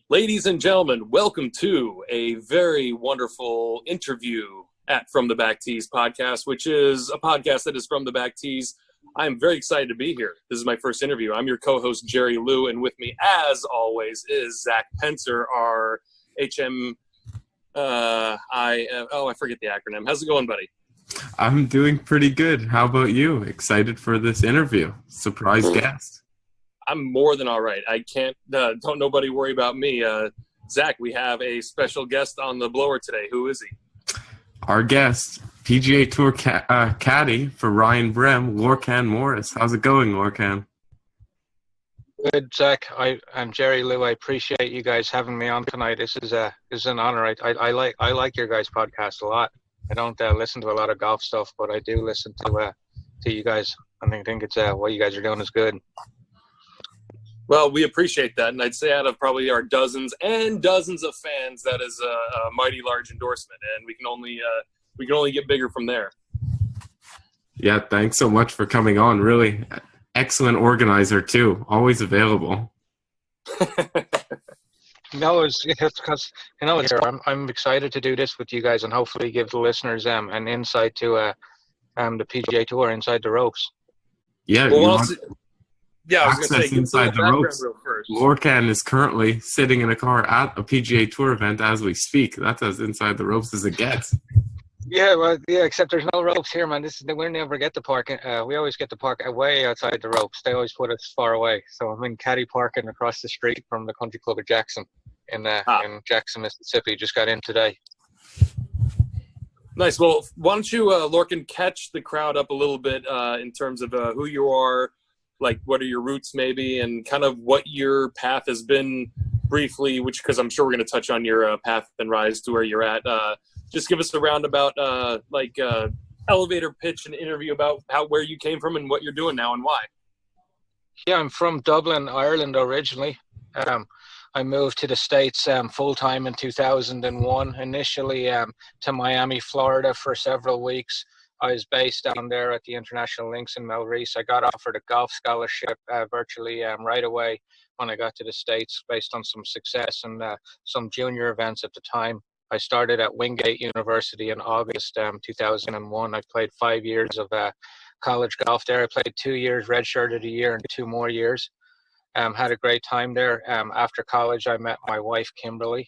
Ladies and gentlemen, welcome to a very wonderful interview at From the Back Tees podcast, which is a podcast that is from the Back Tees. I'm very excited to be here. This is my first interview. I'm your co-host, Jerry Liu, and with me, as always, is Zach Pencer, our HM. I forget the acronym. How's it going, buddy? I'm doing pretty good. How about you? Excited for this interview? Surprise guest. I'm more than all right. I can't, don't nobody worry about me. Zach, we have a special guest on the blower today. Who is he? Our guest, PGA Tour caddy for Ryan Brehm, Lorcan Morris. How's it going, Lorcan? Good, Zach. I'm Jerry Liu. I appreciate you guys having me on tonight. This is an honor. I like your guys' podcast a lot. I don't listen to a lot of golf stuff, but I do listen to you guys. I think it's what you guys are doing is good. Well, we appreciate that, and I'd say out of probably our dozens and dozens of fans, that is a mighty large endorsement, and we can only get bigger from there. Yeah, thanks so much for coming on. Really excellent organizer too. Always available. No, it's because I'm excited to do this with you guys and hopefully give the listeners an insight to the PGA Tour inside the ropes. Yeah. Well, I was going to say, inside the ropes. Lorcan is currently sitting in a car at a PGA Tour event as we speak. That's as inside the ropes as it gets. Yeah, well, yeah. Except there's no ropes here, man. We never get the parking. We always get the park way outside the ropes. They always put us far away. So I'm in Caddy parking across the street from the Country Club of Jackson in Jackson, Mississippi. Just got in today. Nice. Well, why don't you, Lorcan, catch the crowd up a little bit in terms of who you are. Like, what are your roots maybe, and kind of what your path has been briefly, because I'm sure we're going to touch on your path and rise to where you're at. Just give us a roundabout, elevator pitch and interview about where you came from and what you're doing now and why. Yeah, I'm from Dublin, Ireland originally. I moved to the States full-time in 2001, initially to Miami, Florida for several weeks. I was based down there at the International Links in Melreese. I got offered a golf scholarship virtually right away when I got to the States based on some success and some junior events at the time. I started at Wingate University in August 2001. I played 5 years of college golf there. I played 2 years, redshirted a year, and 2 more years. Had a great time there. After college, I met my wife, Kimberly,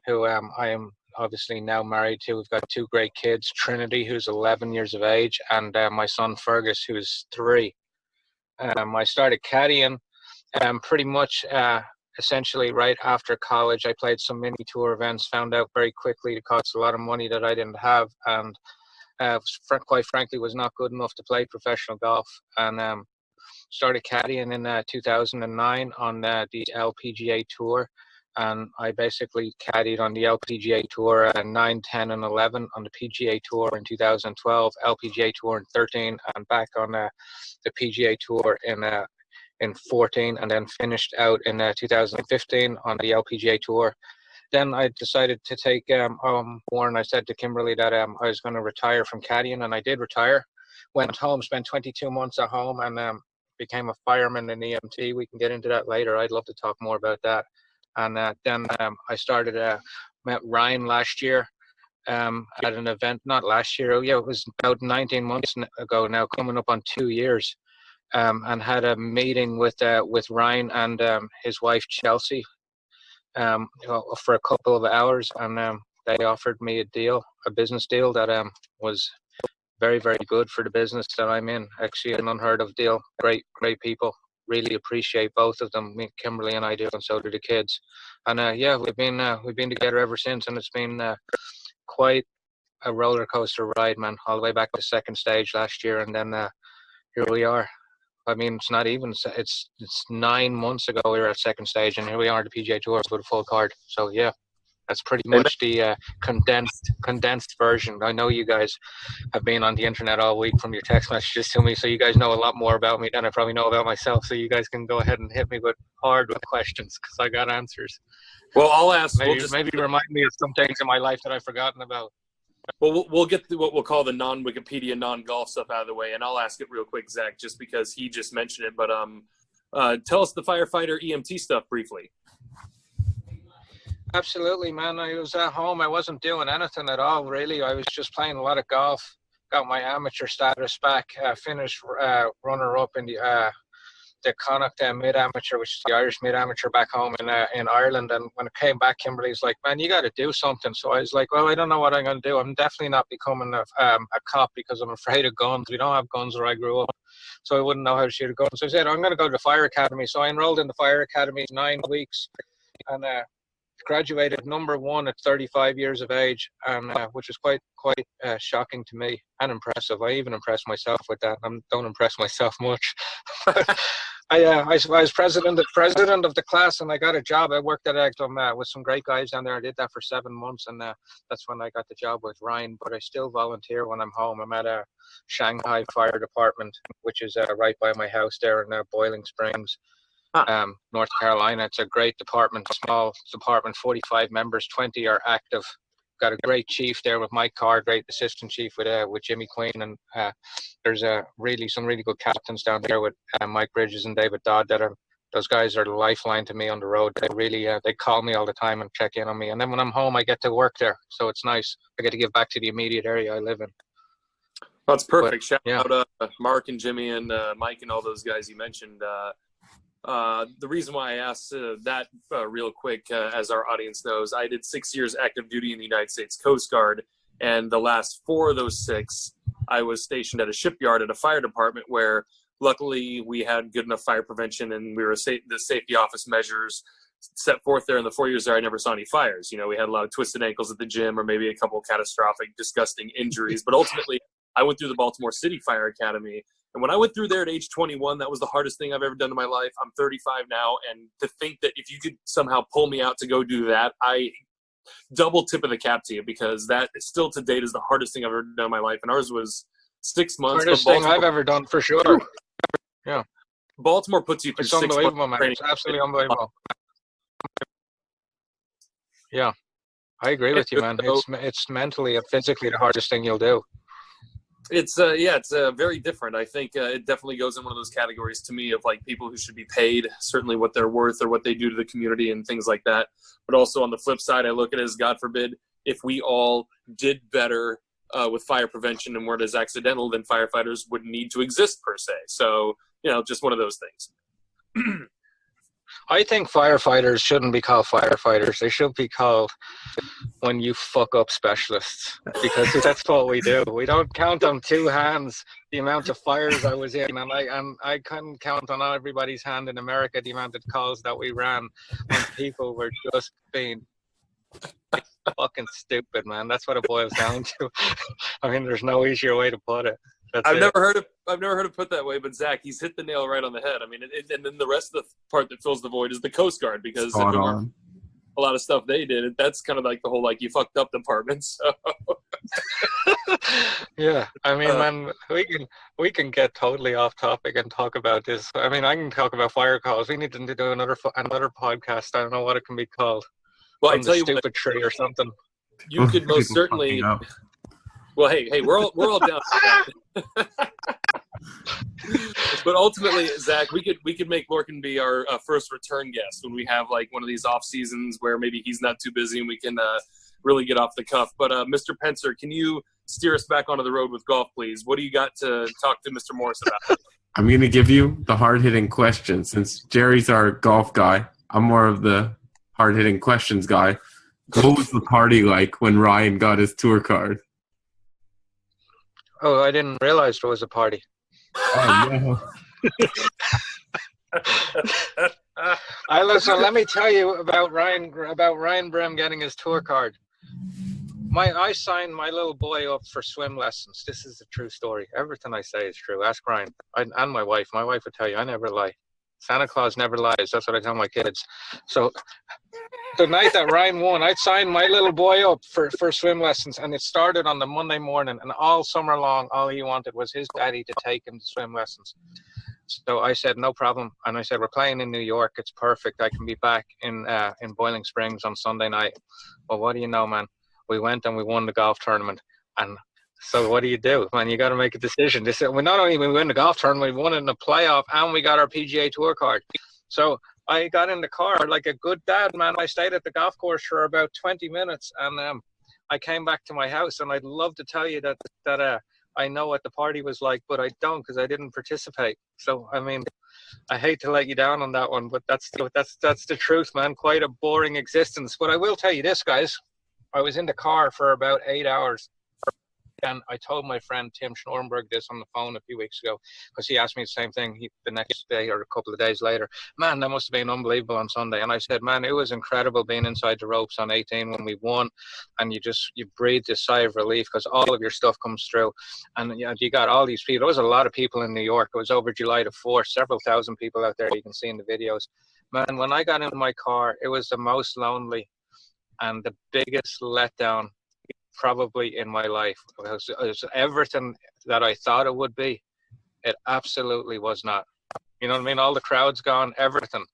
who I am obviously now married to. We've got 2 great kids, Trinity, who's 11 years of age, and my son Fergus, who's 3. I started caddying pretty much essentially right after college. I played some mini tour events, found out very quickly it cost a lot of money that I didn't have, and quite frankly was not good enough to play professional golf, and started caddying in 2009 on the LPGA Tour. And I basically caddied on the LPGA Tour 9, 10, and 11, on the PGA Tour in 2012, LPGA Tour in 13, and back on the PGA Tour in 14, and then finished out in 2015 on the LPGA Tour. Then I decided to take more, and I said to Kimberly that I was going to retire from caddying, and I did retire. Went home, spent 22 months at home, and became a fireman in EMT. We can get into that later. I'd love to talk more about that. And then I started, met Ryan last year at an event, not last year. Yeah, it was about 19 months ago now, coming up on 2 years, and had a meeting with Ryan and his wife, Chelsea, for a couple of hours. And they offered me a business deal that was very, very good for the business that I'm in. Actually, an unheard of deal. Great people. Really appreciate both of them. Me, Kimberly, and I do, and so do the kids. And we've been together ever since, and it's been quite a roller coaster ride, man. All the way back to second stage last year, and then here we are. I mean, it's not even. It's 9 months ago we were at second stage, and here we are at the PGA Tour with a full card. So yeah. That's pretty much the condensed version. I know you guys have been on the internet all week from your text messages to me, so you guys know a lot more about me than I probably know about myself. So you guys can go ahead and hit me with questions because I got answers. Well, I'll ask. Maybe remind me of some things in my life that I've forgotten about. Well, we'll get to what we'll call the non-Wikipedia, non-golf stuff out of the way, and I'll ask it real quick, Zach, just because he just mentioned it. But tell us the Firefighter EMT stuff briefly. Absolutely, man. I was at home. I wasn't doing anything at all, really. I was just playing a lot of golf. Got my amateur status back. Finished runner-up in the Connacht mid-amateur, which is the Irish mid-amateur back home in Ireland. And when it came back, Kimberly's like, man, you got to do something. So I was like, well, I don't know what I'm going to do. I'm definitely not becoming a cop because I'm afraid of guns. We don't have guns where I grew up, so I wouldn't know how to shoot a gun. So I said, I'm going to go to the fire academy. So I enrolled in the fire academy 9 weeks and graduated number 1 at 35 years of age, and which was quite shocking to me and impressive. I even impressed myself with that. I don't impress myself much. I was president of the class, and I got a job. I worked at with some great guys down there. I did that for 7 months, and that's when I got the job with Ryan. But I still volunteer when I'm home. I'm at a Shanghai Fire Department, which is right by my house there in Boiling Springs, North Carolina. It's a great department, small department, 45 members, 20 are active. Got a great chief there with Mike Carr, great assistant chief with Jimmy Queen, and there's some really good captains down there with Mike Bridges and David Dodd. Those guys are the lifeline to me on the road. They really they call me all the time and check in on me. And then when I'm home, I get to work there, so it's nice. I get to give back to the immediate area I live in. That's perfect. Shout out Mark and Jimmy and Mike and all those guys you mentioned. The reason why I asked that real quick, as our audience knows, I did 6 years active duty in the United States Coast Guard, and the last 4 of those 6, I was stationed at a shipyard at a fire department where luckily we had good enough fire prevention, and we were the safety office measures set forth there. In the 4 years there, I never saw any fires. You know, we had a lot of twisted ankles at the gym or maybe a couple of catastrophic, disgusting injuries, but ultimately I went through the Baltimore City Fire Academy. And when I went through there at age 21, that was the hardest thing I've ever done in my life. I'm 35 now, and to think that if you could somehow pull me out to go do that, I double tip of the cap to you, because that still to date is the hardest thing I've ever done in my life. And ours was 6 months. Hardest thing I've ever done, for sure. Yeah. Baltimore puts you through it's 6 months. Unbelievable, man. It's absolutely unbelievable. Yeah, I agree with you, man. It's mentally and physically the hardest thing you'll do. It's very different. I think it definitely goes in one of those categories to me of like people who should be paid, certainly what they're worth or what they do to the community and things like that. But also on the flip side, I look at it as, God forbid, if we all did better with fire prevention and weren't as accidental, then firefighters wouldn't need to exist per se. So, just one of those things. I think firefighters shouldn't be called firefighters. They should be called when you fuck up specialists, because that's what we do. We don't count on 2 hands the amount of fires I was in, and I couldn't count on everybody's hand in America the amount of calls that we ran when people were just being fucking stupid, man. That's what it boils down to. I mean, there's no easier way to put it. I've never heard it put that way, but Zach, he's hit the nail right on the head. I mean, and then the rest of the part that fills the void is the Coast Guard, because a lot of stuff they did, that's kind of like the whole like you fucked up department. So yeah, I mean, man, we can get totally off topic and talk about this. I mean, I can talk about fire calls. We need to do another podcast. I don't know what it can be called. Well, I tell you, stupid tree or something. You could most certainly. Well, hey, we're all down for that. But ultimately, Zach, we could make Lorcan be our first return guest when we have like one of these off seasons where maybe he's not too busy and we can really get off the cuff. But Mr. Pencer, can you steer us back onto the road with golf, please? What do you got to talk to Mr. Morris about? I'm going to give you the hard-hitting question. Since Jerry's our golf guy, I'm more of the hard-hitting questions guy. What was the party like when Ryan got his tour card? Oh, I didn't realize there was a party. Oh, no. Listen, let me tell you about Ryan Brehm getting his tour card. I signed my little boy up for swim lessons. This is a true story. Everything I say is true. Ask Ryan and my wife. My wife would tell you I never lie. Santa Claus never lies. That's what I tell my kids. So the night that Ryan won, I signed my little boy up for swim lessons, and it started on the Monday morning, and all summer long, all he wanted was his daddy to take him to swim lessons. So I said, no problem. And I said, we're playing in New York. It's perfect. I can be back in Boiling Springs on Sunday night. Well, what do you know, man? We went and we won the golf tournament. And so what do you do, man? You got to make a decision. They said, well, not only did we win the golf tournament, we won it in the playoff, and we got our PGA Tour card. So I got in the car like a good dad, man. I stayed at the golf course for about 20 minutes, and I came back to my house. And I'd love to tell you that I know what the party was like, but I don't, because I didn't participate. So I mean, I hate to let you down on that one, but that's the truth, man. Quite a boring existence. But I will tell you this, guys. I was in the car for about 8 hours. And I told my friend Tim Schnorenberg this on the phone a few weeks ago, because he asked me the same thing the next day or a couple of days later. Man, that must have been unbelievable on Sunday. And I said, man, it was incredible being inside the ropes on 18 when we won. And you breathed a sigh of relief because all of your stuff comes through. And you got all these people. There was a lot of people in New York. It was over July the 4th, several thousand people out there. You can see in the videos. Man, when I got in my car, it was the most lonely and the biggest letdown probably in my life. It was everything that I thought it would be. It absolutely was not. You know what I mean? All the crowds gone, everything.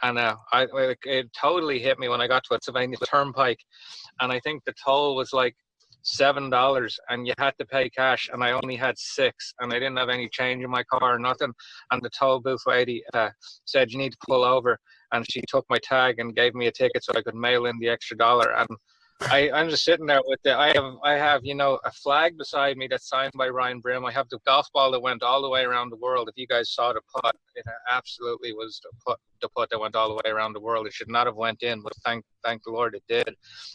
And it totally hit me when I got to Pennsylvania Turnpike, and I think the toll was like $7, and you had to pay cash, and I only had $6, and I didn't have any change in my car or nothing. And the toll booth lady said, you need to pull over, and she took my tag and gave me a ticket so I could mail in the extra $1. And I'm just sitting there with I have a flag beside me that's signed by Ryan Brehm. I have the golf ball that went all the way around the world. If you guys saw the putt, it absolutely was the putt that went all the way around the world. It should not have went in, but thank the Lord it did.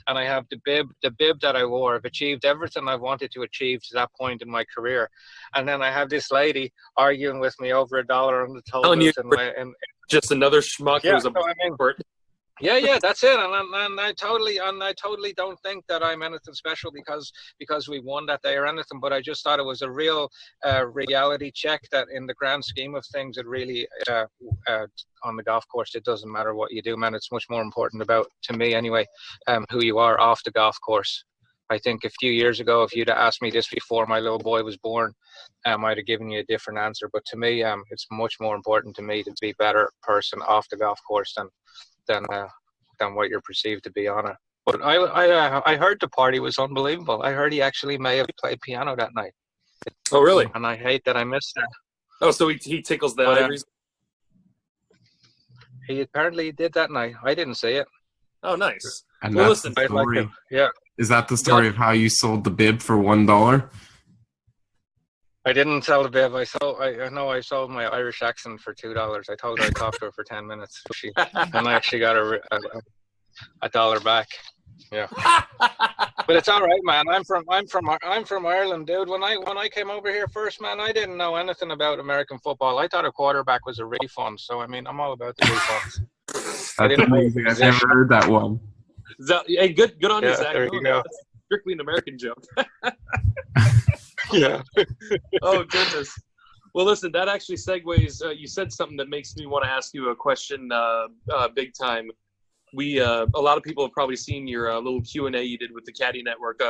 And I have the bib that I wore. I've achieved everything I wanted to achieve to that point in my career. And then I have this lady arguing with me over $1 on the toll booth. And just another schmuck. Yeah, who's a Yeah, that's it, and I totally don't think that I'm anything special because we won that day or anything. But I just thought it was a real reality check that in the grand scheme of things, it really on the golf course, it doesn't matter what you do, man. It's much more important to me anyway, who you are off the golf course. I think a few years ago, if you'd have asked me this before my little boy was born, I might have given you a different answer. But to me, it's much more important to me to be a better person off the golf course than what you're perceived to be on it. But I heard the party was unbelievable. I heard he actually may have played piano that night. Oh, really? And I hate that I missed that. Oh, so he tickles the ivories? He apparently did that night. I didn't see it. Oh, nice. And well, that's listen, the story. Yeah. Is that the story of how you sold the bib for $1? I didn't sell the bib. I sold my Irish accent for $2. I told her I talked to her for 10 minutes, and I actually got a $1 back. Yeah, but it's all right, man. I'm from Ireland, dude. When I came over here first, man, I didn't know anything about American football. I thought a quarterback was a refund. So I mean, I'm all about the refunds. That's amazing. I've never heard that one. Hey, good on you, Zach. There you go. That's strictly an American joke. Yeah. Oh, goodness. Well, listen, that actually segues. You said something that makes me want to ask you a question big time. A lot of people have probably seen your little Q&A you did with the Caddy Network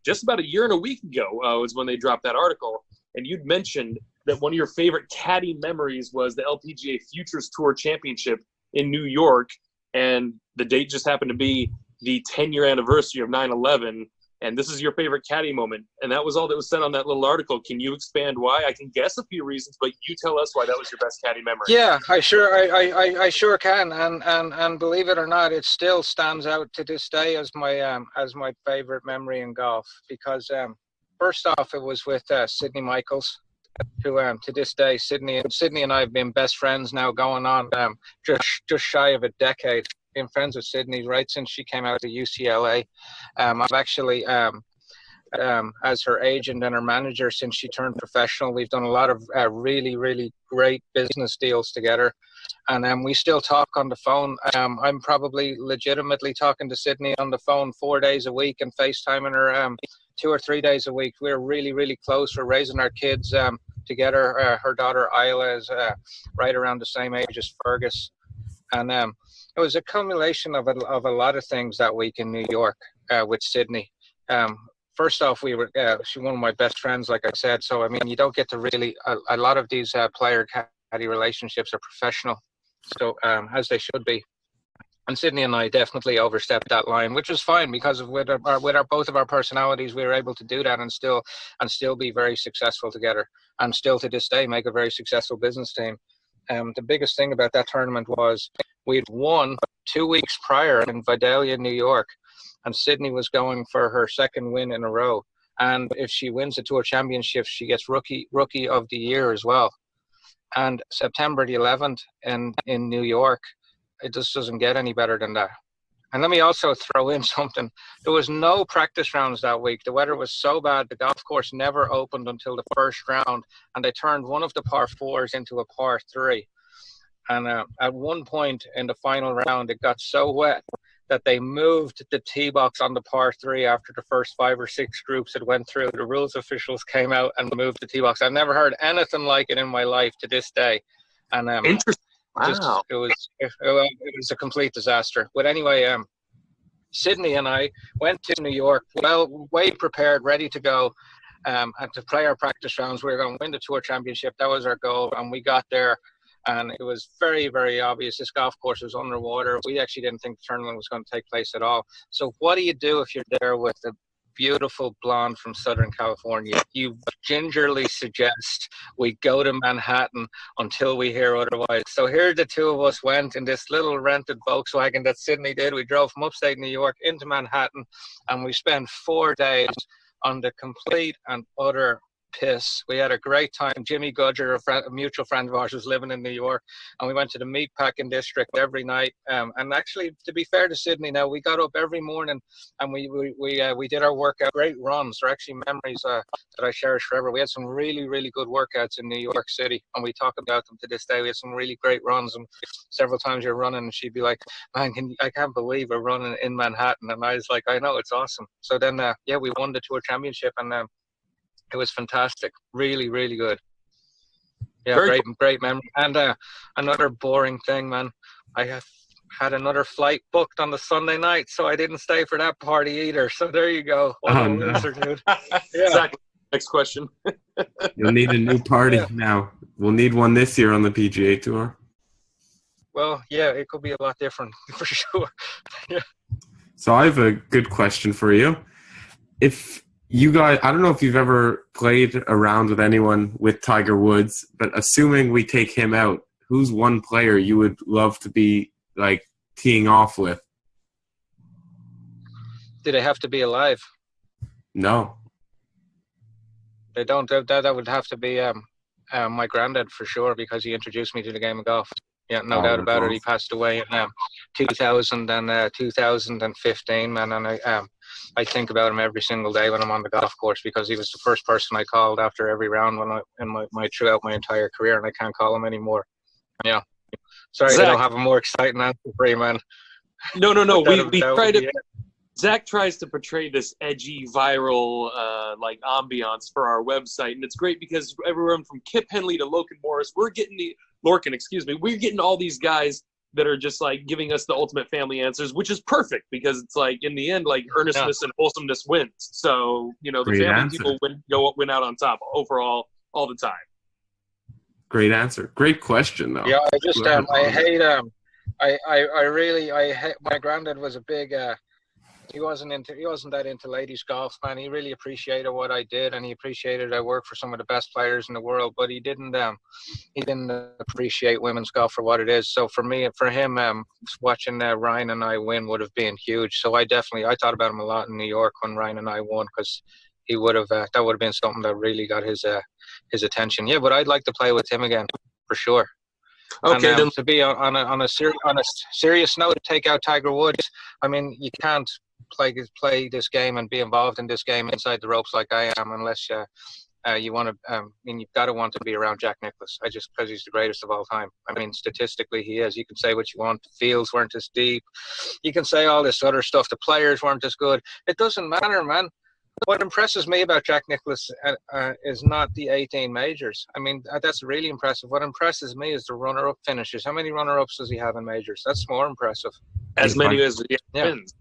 just about a year and a week ago was when they dropped that article. And you'd mentioned that one of your favorite Caddy memories was the LPGA Futures Tour Championship in New York. And the date just happened to be the 10-year anniversary of 9/11. And this is your favorite Caddy moment. And that was all that was said on that little article. Can you expand why? I can guess a few reasons, but you tell us why that was your best Caddy memory. Yeah, I sure can. And believe it or not, it still stands out to this day as my favorite memory in golf. Because first off, it was with Sidney Michaels, who to this day, Sidney and I have been best friends now going on just shy of a decade. Been friends with Sydney right since she came out of UCLA. I've actually, as her agent and her manager since she turned professional, we've done a lot of really, really great business deals together. And we still talk on the phone. I'm probably legitimately talking to Sydney on the phone 4 days a week and FaceTiming her 2 or 3 days a week. We're really, really close. We're raising our kids together. Her daughter Isla is right around the same age as Fergus. And it was a culmination of a lot of things that week in New York with Sydney. First off, she's one of my best friends, like I said. So, I mean, you don't get to really, a lot of these player caddy relationships are professional, so as they should be. And Sydney and I definitely overstepped that line, which was fine because with both of our personalities, we were able to do that and still be very successful together, and still to this day make a very successful business team. the biggest thing about that tournament was we'd won 2 weeks prior in Vidalia, New York, and Sydney was going for her second win in a row. And if she wins the Tour Championship, she gets rookie of the year as well. And September the 11th in New York, it just doesn't get any better than that. And let me also throw in something. There was no practice rounds that week. The weather was so bad, the golf course never opened until the first round, and they turned one of the par fours into a par three. And at one point in the final round, it got so wet that they moved the tee box on the par three after the first 5 or 6 groups had went through. The rules officials came out and moved the tee box. I've never heard anything like it in my life to this day. And Interesting. Wow. It was a complete disaster. But anyway, Sydney and I went to New York, way prepared, ready to go, and to play our practice rounds. We were going to win the Tour Championship. That was our goal, and we got there. And it was very, very obvious this golf course was underwater. We actually didn't think the tournament was going to take place at all. So what do you do if you're there with a beautiful blonde from Southern California? You gingerly suggest we go to Manhattan until we hear otherwise. So here the two of us went in this little rented Volkswagen that Sydney did. We drove from upstate New York into Manhattan, and we spent 4 days on the complete and utter piss. We had a great time. Jimmy Gudger, a mutual friend of ours, was living in New York, and we went to the meatpacking district every night. And actually, to be fair to Sydney, now we got up every morning and we did our workout. Great runs. They're actually memories that I cherish forever. We had some really, really good workouts in New York City, and we talk about them to this day. We had some really great runs, and several times you're running, and she'd be like, "Man, I can't believe we're running in Manhattan." And I was like, "I know, it's awesome." So then, we won the Tour Championship, and it was fantastic. Really, really good. Yeah, great memory. And another boring thing, man. I have had another flight booked on the Sunday night, so I didn't stay for that party either. So there you go. What a loser, dude. Yeah. Exactly. Next question. You'll need a new party now. We'll need one this year on the PGA Tour. Well, yeah, it could be a lot different for sure. Yeah. So I have a good question for you. If you guys, I don't know if you've ever played around with anyone with Tiger Woods, but assuming we take him out, who's one player you would love to be like teeing off with? Do they have to be alive? No. They don't. That would have to be my granddad for sure, because he introduced me to the game of golf. Yeah, no doubt about it. He passed away in 2015, man, and I think about him every single day when I'm on the golf course, because he was the first person I called after every round throughout my entire career, and I can't call him anymore. Yeah. Sorry, Zach, I don't have a more exciting answer for you, man. No. We try to. Zach tries to portray this edgy, viral, ambiance for our website, and it's great because everyone from Kip Henley to Lorcan Morris, we're getting all these guys that are just like giving us the ultimate family answers, which is perfect because it's like in the end, like earnestness and wholesomeness wins. So the Great family answer. people win out on top overall all the time. Great answer. Great question though. Yeah, I just I hate I really hate. My granddad was a big. He wasn't that into ladies golf, man. He really appreciated what I did, and he appreciated I worked for some of the best players in the world. But he didn't appreciate women's golf for what it is. So for him, watching Ryan and I win would have been huge. So I thought about him a lot in New York when Ryan and I won, because he would have that would have been something that really got his attention. Yeah, but I'd like to play with him again for sure. Okay, and, to be on a serious note, to take out Tiger Woods. I mean, you can't play this game and be involved in this game inside the ropes like I am, unless you want to. You've got to want to be around Jack Nicklaus. Because he's the greatest of all time. I mean, statistically, he is. You can say what you want. The fields weren't as deep. You can say all this other stuff. The players weren't as good. It doesn't matter, man. What impresses me about Jack Nicklaus is not the 18 majors. I mean, that's really impressive. What impresses me is the runner-up finishes. How many runner-ups does he have in majors? That's more impressive. As many as he wins.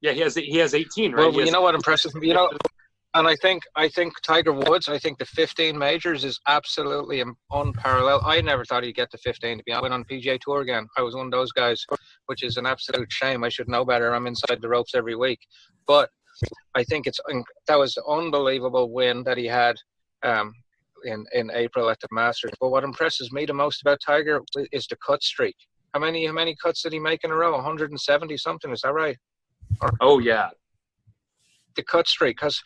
Yeah, he has 18, right? Well, you know what impresses me? And I think Tiger Woods, I think the 15 majors is absolutely unparalleled. I never thought he'd get to 15, to be honest. I went on PGA Tour again. I was one of those guys, which is an absolute shame. I should know better. I'm inside the ropes every week. But I think that was an unbelievable win that he had. in April at the Masters. But what impresses me the most about Tiger is the cut streak. How many cuts did he make in a row? 170 something, is that right? Oh yeah, the cut streak, because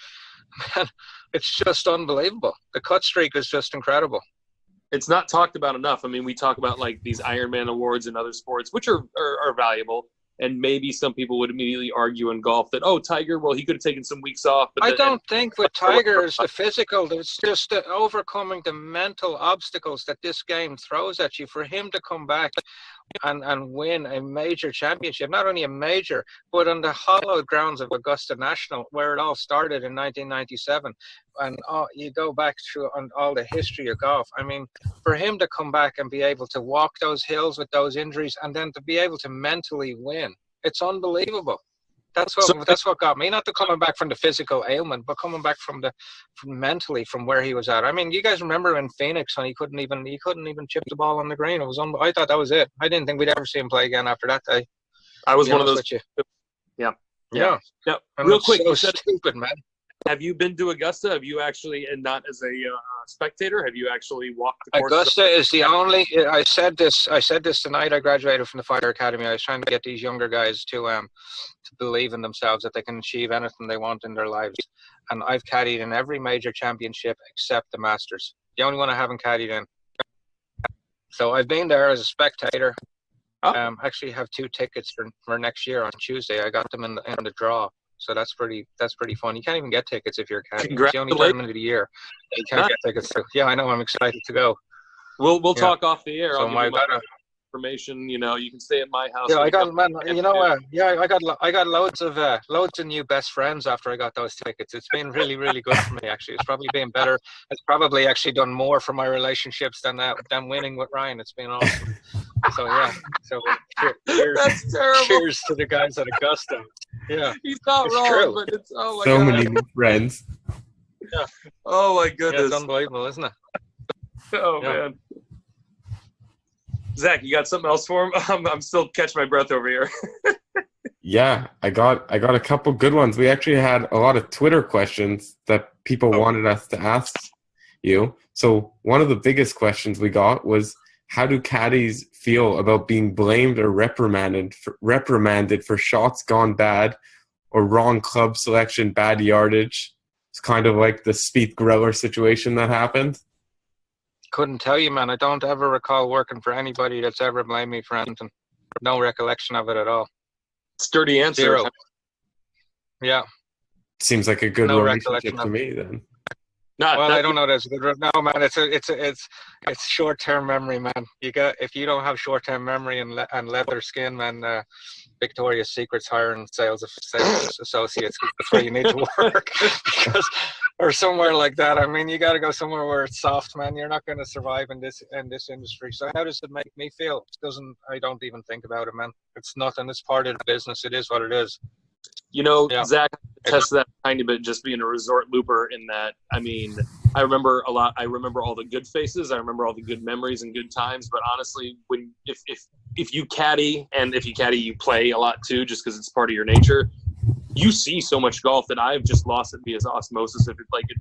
man, it's just unbelievable. The cut streak is just incredible. It's not talked about enough. I mean, we talk about like these Ironman awards in other sports, which are valuable. And maybe some people would immediately argue in golf that, oh, Tiger, well, he could have taken some weeks off. But I don't think with Tiger is the physical. It's just the overcoming the mental obstacles that this game throws at you. For him to come back and win a major championship, not only a major, but on the hallowed grounds of Augusta National, where it all started in 1997. And you go back through on all the history of golf. I mean, for him to come back and be able to walk those hills with those injuries and then to be able to mentally win, it's unbelievable. That's what got me. Not the coming back from the physical ailment, but coming back from mentally from where he was at. I mean, you guys remember in Phoenix when he couldn't even chip the ball on the green. It was I thought that was it. I didn't think we'd ever see him play again after that day. I was one of those. Yeah. Real quick, so stupid, man. Have you been to Augusta? Have you actually, and not as a spectator, have you actually walked the course? Augusta is the only. I said this tonight. I graduated from the Fire Academy. I was trying to get these younger guys to believe in themselves, that they can achieve anything they want in their lives. And I've caddied in every major championship except the Masters. The only one I haven't caddied in. So I've been there as a spectator. Actually have 2 tickets for next year on Tuesday. I got them in the draw. So that's pretty fun. You can't even get tickets if you're a caddy. It's the only tournament of the year you can't get tickets to. Yeah, I know. I'm excited to go. We'll talk off the air. So I'll give you my information. You know, you can stay at my house. Yeah, I got loads of new best friends after I got those tickets. It's been really, really good for me. Actually, it's probably been better. It's probably actually done more for my relationships than winning with Ryan. It's been awesome. So yeah. So cheers. That's terrible. Cheers to the guys at Augusta. Yeah, he's not wrong, true. But it's so God. Many new friends. Yeah. Oh my goodness. Yeah, it's unbelievable, isn't it? Oh man. Zach, you got something else for him? I'm still catching my breath over here. Yeah, I got a couple good ones. We actually had a lot of Twitter questions that people wanted us to ask you. So one of the biggest questions we got was, how do caddies feel about being blamed or reprimanded for shots gone bad or wrong club selection, bad yardage? It's kind of like the Spieth Greller situation that happened. Couldn't tell you, man. I don't ever recall working for anybody that's ever blamed me for anything. No recollection of it at all. Sturdy answer. 0. Yeah. Seems like a good relationship to me then. I don't know. That's good. No, man. It's short-term memory, man. If you don't have short-term memory and leather skin, man. Victoria's Secret's hiring sales associates. That's where you need to work, or somewhere like that. I mean, you got to go somewhere where it's soft, man. You're not going to survive in this industry. So how does it make me feel? I don't even think about it, man. It's nothing. It's part of the business. It is what it is. You know, yeah. Zach tests that a tiny bit just being a resort looper in that, I mean, I remember a lot. I remember all the good faces. I remember all the good memories and good times. But honestly, if you caddy, and if you caddy, you play a lot too, just because it's part of your nature. You see so much golf that I've just lost it via osmosis.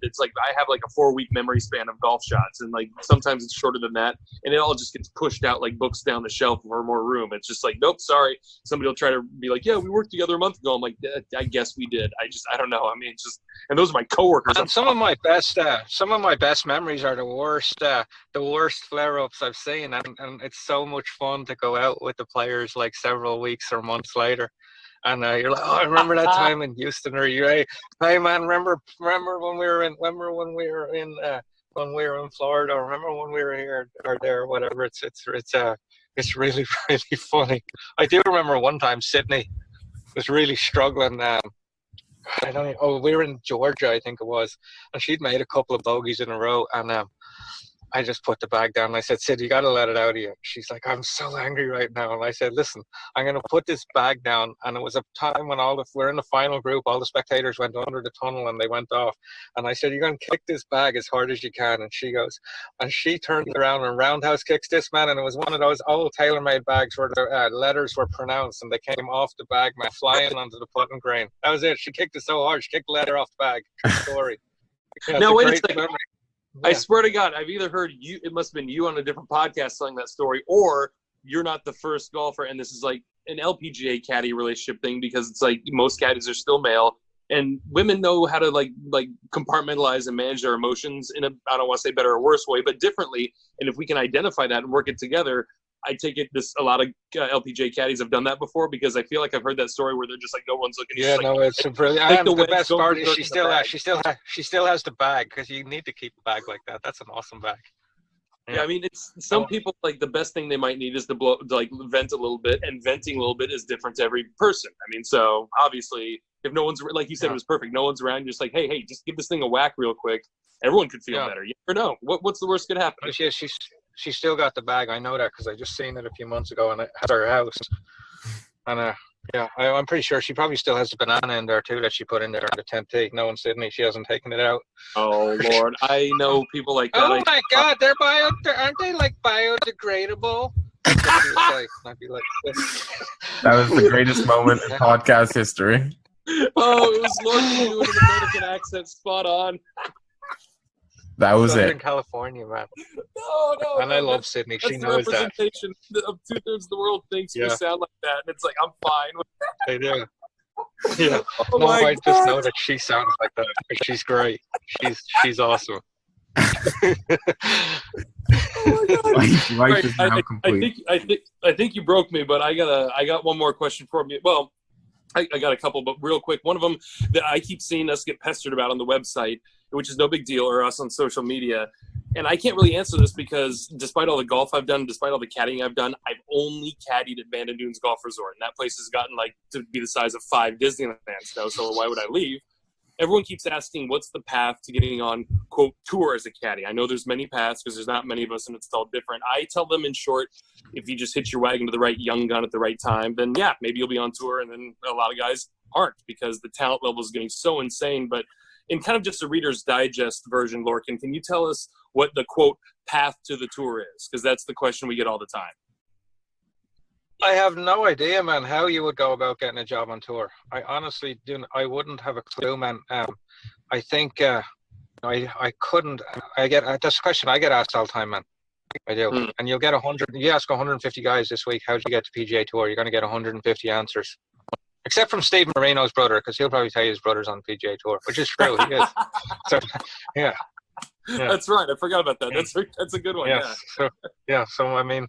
It's like I have like a 4-week memory span of golf shots, and like sometimes it's shorter than that, and it all just gets pushed out like books down the shelf for more room. It's just like, nope, sorry. Somebody will try to be like, yeah, we worked together a month ago. I'm like, I guess we did. I don't know. I mean, it's just, and those are my coworkers. And some of my best memories are the worst flare-ups I've seen, and it's so much fun to go out with the players like several weeks or months later. And you're like, oh, I remember that time in Houston, or you're like, hey man, remember when we were in Florida, or remember when we were here or there, or whatever. It's really, really funny. I do remember one time Sydney was really struggling. We were in Georgia, I think it was, and she'd made a couple of bogeys in a row, and I just put the bag down and I said, Sid, you got to let it out of you. She's like, I'm so angry right now. And I said, listen, I'm going to put this bag down. And it was a time when we're in the final group, all the spectators went under the tunnel and they went off. And I said, you're going to kick this bag as hard as you can. And she goes, and she turned around and roundhouse kicks this, man. And it was one of those old tailor-made bags where the letters were pronounced and they came off the bag, man, flying onto the putting green. That was it. She kicked it so hard. She kicked the letter off the bag. True story. Yeah, no, wait a second. I swear to God, I've either heard you. It must have been you on a different podcast telling that story, or you're not the first golfer, and this is like an LPGA caddy relationship thing, because it's like most caddies are still male, and women know how to like compartmentalize and manage their emotions in a, I don't want to say better or worse way, but differently. And if we can identify that and work it together, I take it a lot of LPGA caddies have done that before, because I feel like I've heard that story where they're just like, no one's looking. Yeah, no, like, it's brilliant. like The best part is she still has the bag, because you need to keep a bag like that. That's an awesome bag. Yeah, I mean, it's some people, like, the best thing they might need is to vent a little bit, and venting a little bit is different to every person. I mean, so obviously, if no one's, like you said, it was perfect. No one's around, you're just like, hey, just give this thing a whack real quick. Everyone could feel better. You never know. What's the worst could happen? But yeah, she's still got the bag. I know that because I just seen it a few months ago and at her house. And yeah, I'm pretty sure she probably still has the banana in there too that she put in there in the 10th tee. No, in Sydney, she hasn't taken it out. Oh Lord, I know people like that. Oh my God, aren't they like biodegradable? I'd be like, that was the greatest moment in podcast history. Oh, it was Lorcan doing an American accent, spot on. That was Southern California, man. No. And I love Sydney. She knows that. Representation of 2/3 of the world thinks you sound like that, and it's like, I'm fine with that. They do. Yeah. Oh no, I God. just know that she sounds like that. She's great. She's awesome. Oh my God. I think you broke me, but I got one more question for you. Well, I got a couple, but real quick, one of them that I keep seeing us get pestered about on the website, which is no big deal, or us on social media. And I can't really answer this because despite all the golf I've done, despite all the caddying I've done, I've only caddied at Bandon Dunes Golf Resort. And that place has gotten like to be the size of 5 Disneylands now. So why would I leave? Everyone keeps asking, what's the path to getting on, quote, tour as a caddy? I know there's many paths because there's not many of us and it's all different. I tell them in short, if you just hit your wagon to the right young gun at the right time, then yeah, maybe you'll be on tour. And then a lot of guys aren't because the talent level is getting so insane. But in kind of just a Reader's Digest version, Lorcan, can you tell us what the, quote, path to the tour is? Because that's the question we get all the time. I have no idea, man, how you would go about getting a job on tour. I honestly I wouldn't have a clue, man. I think I couldn't. That's a question I get asked all the time, man. I do. And you'll get 100. You ask 150 guys this week, how'd you get to PGA Tour? You're going to get 150 answers. Except from Steve Marino's brother, because he'll probably tell you his brother's on PGA Tour, which is true. He is. So, yeah. That's right. I forgot about that. That's a good one. Yeah. So I mean,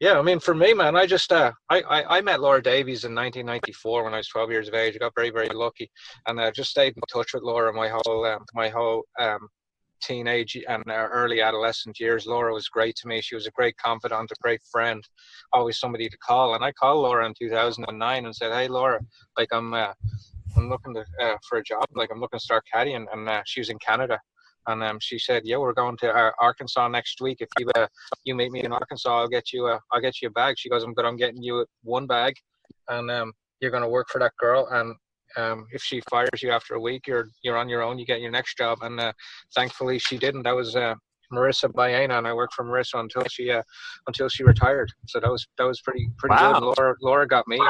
yeah, I mean, for me, man, I just I met Laura Davies in 1994 when I was 12 years of age. I got very, very lucky, and I just stayed in touch with Laura my whole teenage and early adolescent years. Laura was great to me. She was a great confidant, a great friend, always somebody to call. And I called Laura in 2009 and said, "Hey, Laura, like I'm looking for a job. Like I'm looking to start caddying." And she was in Canada. And she said, "Yeah, we're going to Arkansas next week. If you meet me in Arkansas, I'll get you a bag." She goes, "I'm getting you one bag, and you're going to work for that girl. And if she fires you after a week, you're on your own. You get your next job." And thankfully, she didn't. That was Marissa Baena, and I worked for Marissa until she retired. So that was pretty wow. good. Laura got me.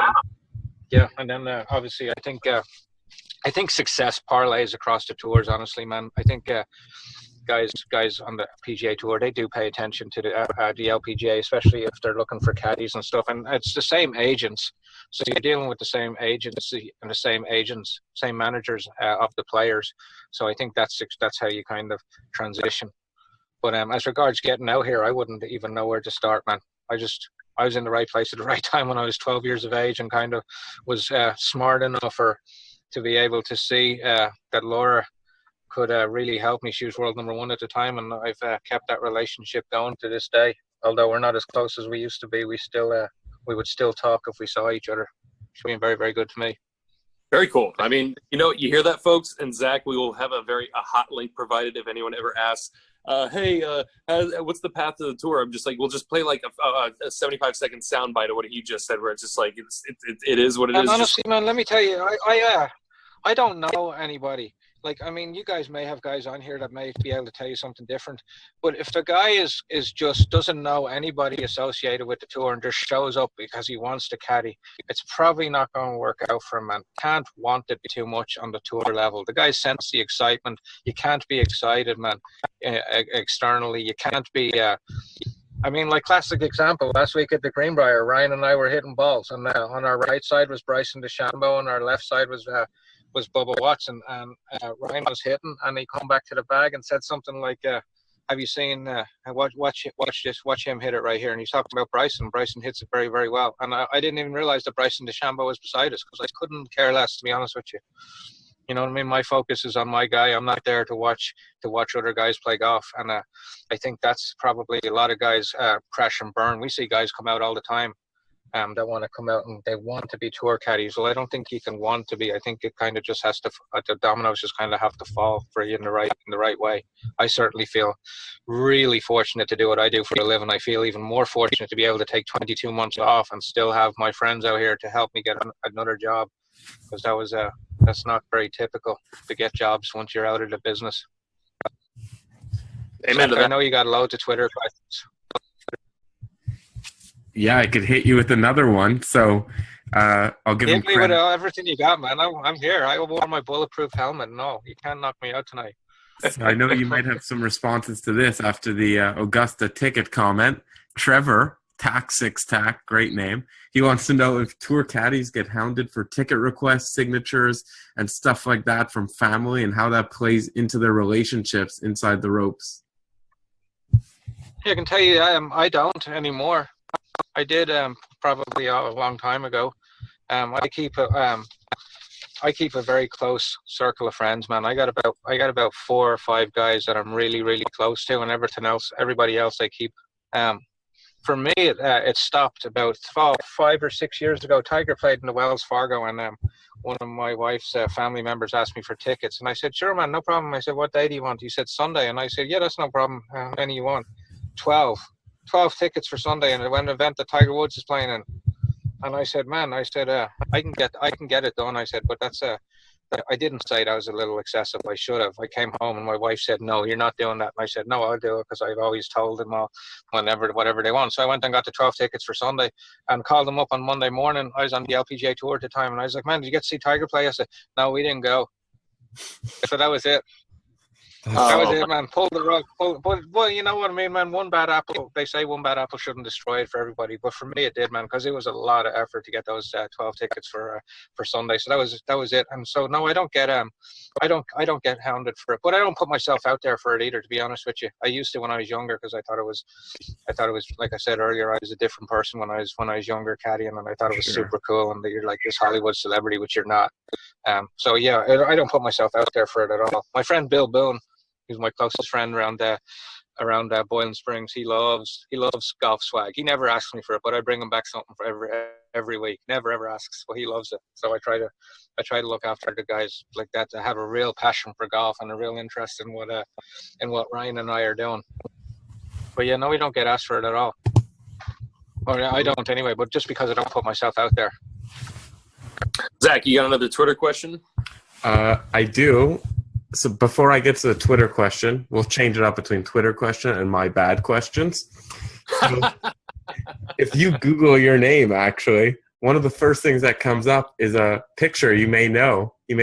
Yeah, and then obviously, I think success parlays across the tours, honestly, man. I think guys on the PGA Tour, they do pay attention to the LPGA, especially if they're looking for caddies and stuff. And it's the same agents. So you're dealing with the same agency and the same agents, same managers of the players. So I think that's how you kind of transition. But as regards getting out here, I wouldn't even know where to start, man. I was in the right place at the right time when I was 12 years of age and kind of was smart enough to be able to see that Laura could really help me. She was world number 1 at the time, and I've kept that relationship going to this day. Although we're not as close as we used to be, we would still talk if we saw each other. She's been very, very good to me. Very cool. I mean, you hear that, folks? And Zach, we will have a hot link provided if anyone ever asks, hey, what's the path to the tour? I'm just like, we'll just play like a 75-second soundbite of what he just said, where it's just like, it is what it is. Honestly, man, let me tell you, I don't know anybody like, I mean, you guys may have guys on here that may be able to tell you something different, but if the guy is just doesn't know anybody associated with the tour and just shows up because he wants to caddy, it's probably not going to work out for him, man. Can't want it too much on the tour level. The guy sense the excitement. You can't be excited, man, externally. You can't be I mean, like, classic example, last week at the Greenbrier, Ryan and I were hitting balls, and on our right side was Bryson DeChambeau, and our left side was Bubba Watson, and Ryan was hitting, and he come back to the bag and said something like, have you seen, watch him hit it right here, and he's talking about Bryson. Bryson hits it very, very well, and I didn't even realize that Bryson DeChambeau was beside us, because I couldn't care less, to be honest with you. You know what I mean? My focus is on my guy. I'm not there to watch other guys play golf. And I think that's probably a lot of guys crash and burn. We see guys come out all the time that want to come out and they want to be tour caddies. Well, I don't think you can want to be. I think it kind of just has to, the dominoes just kind of have to fall for you in the right way. I certainly feel really fortunate to do what I do for a living. I feel even more fortunate to be able to take 22 months off and still have my friends out here to help me get another job, because that's not very typical to get jobs once you're out of the business. Amen to that. I know you got loads of Twitter questions. Yeah, I could hit you with another one. So I'll give him credit. Hit me with everything you got, man. I'm here. I wore my bulletproof helmet. No, you can't knock me out tonight. So I know you might have some responses to this after the Augusta ticket comment. Trevor, Tack6Tack, great name. He wants to know if tour caddies get hounded for ticket requests, signatures, and stuff like that from family, and how that plays into their relationships inside the ropes. Yeah, I can tell you I don't anymore. I did probably a long time ago. I keep a very close circle of friends, man. I got about 4 or 5 guys that I'm really, really close to, and everybody else I keep. For me, it stopped about 5 or 6 years ago. Tiger played in the Wells Fargo, and one of my wife's family members asked me for tickets, and I said, "Sure, man, no problem." I said, "What day do you want?" He said, "Sunday," and I said, "Yeah, that's no problem. How many you want?" 12 tickets for Sunday, and an event that Tiger Woods is playing in. And I said, "Man," I said, I can get it done." I said, "But that's I didn't say that was a little excessive. I should have. I came home and my wife said, "No, you're not doing that." And I said, "No, I'll do it, because I've always told them all whatever they want." So I went and got the 12 tickets for Sunday and called them up on Monday morning. I was on the LPGA Tour at the time, and I was like, "Man, did you get to see Tiger play?" I said, "No, we didn't go." So that was it. That was it, man. Pull the rug. Well, you know what I mean, man. One bad apple. They say one bad apple shouldn't destroy it for everybody, but for me, it did, man, because it was a lot of effort to get those 12 tickets for Sunday. So that was it. And so no, I don't get get hounded for it, but I don't put myself out there for it either. To be honest with you, I used to when I was younger, because I thought it was like I said earlier, I was a different person when I was younger caddying, and I thought it was super cool, and that you're like this Hollywood celebrity, which you're not. So yeah, I don't put myself out there for it at all. My friend Bill Boone, who's my closest friend around Boiling Springs, he loves golf swag. He never asks me for it, but I bring him back something for every week. Never ever asks, but he loves it. So I try to look after the guys like that, to have a real passion for golf and a real interest in what Ryan and I are doing. But yeah, no, we don't get asked for it at all. Or I don't anyway, but just because I don't put myself out there. Zach, you got another Twitter question? I do. So before I get to the Twitter question, we'll change it up between Twitter question and my bad questions. So if you Google your name, actually, one of the first things that comes up is a picture you may